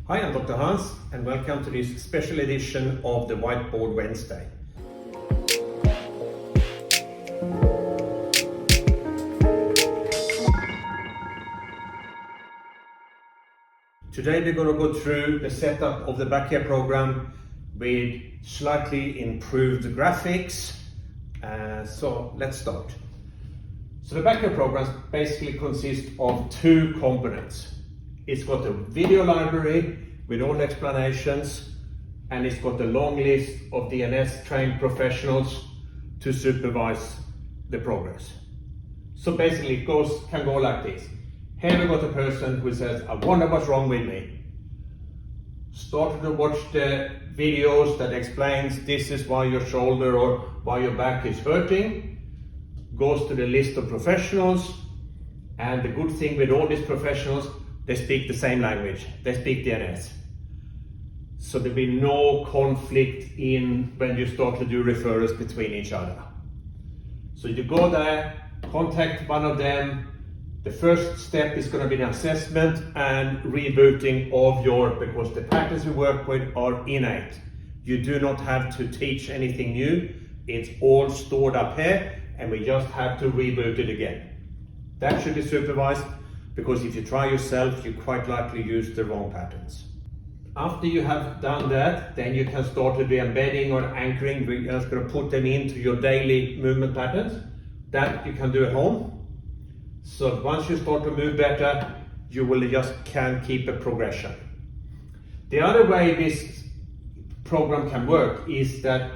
Hi, I'm Dr. Hans and welcome to this special edition of the Whiteboard Wednesday. Today we're going to go through the setup of the Backyard program with slightly improved graphics. So let's start. So the Backyard program basically consists of two components. It's got a video library with all explanations, and it's got a long list of DNS trained professionals to supervise the progress. So basically it can go like this. Here we got a person who says, I wonder what's wrong with me. Start to watch the videos that explains this is why your shoulder or why your back is hurting. Goes to the list of professionals, and the good thing with all these professionals, they speak the same language. They speak DNS. So there'll be no conflict in when you start to do referrals between each other. So you go there, contact one of them. The first step is going to be an assessment and rebooting of because the patterns you work with are innate. You do not have to teach anything new. It's all stored up here, and we just have to reboot it again. That should be supervised, because if you try yourself, you quite likely use the wrong patterns. After you have done that, then you can start to do embedding or anchoring. We're just going to put them into your daily movement patterns. That you can do at home. So once you start to move better, you will can keep a progression. The other way this program can work is that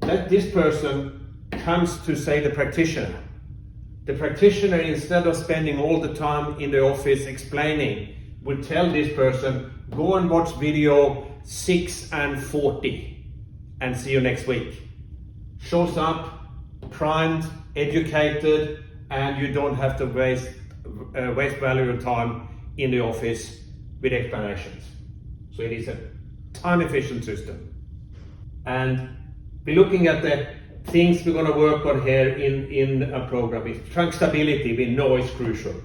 this person comes to, say, the practitioner. The practitioner, instead of spending all the time in the office explaining, will tell this person, go and watch video 6 and 40 and see you next week. Shows up, primed, educated, and you don't have to waste valuable time in the office with explanations. So it is a time efficient system. And we're looking at the things we're going to work on here in a program. Is trunk stability, we know is crucial.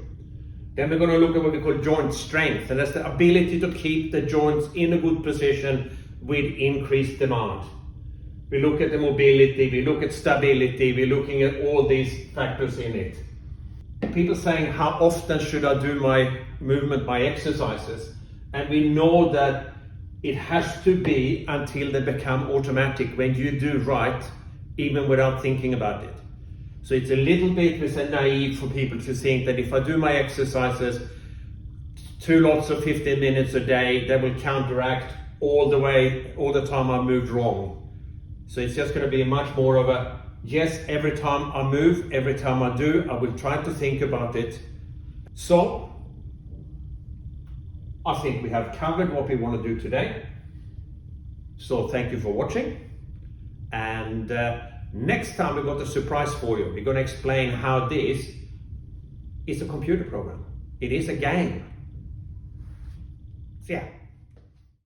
Then we're going to look at what we call joint strength, and that's the ability to keep the joints in a good position with increased demand. We look at the mobility, we look at stability, we're looking at all these factors in it. People saying, how often should I do my movement by exercises? And we know that it has to be until they become automatic, when you do right, even without thinking about it. So it's a little bit naive for people to think that if I do my exercises 2 lots of 15 minutes a day, they will counteract all the time I moved wrong. So it's just going to be much more of a, yes, every time I move, every time I do, I will try to think about it. So I think we have covered what we want to do today. So thank you for watching. And next time we've got a surprise for you. We're going to explain how this is a computer program. It is a game. See ya.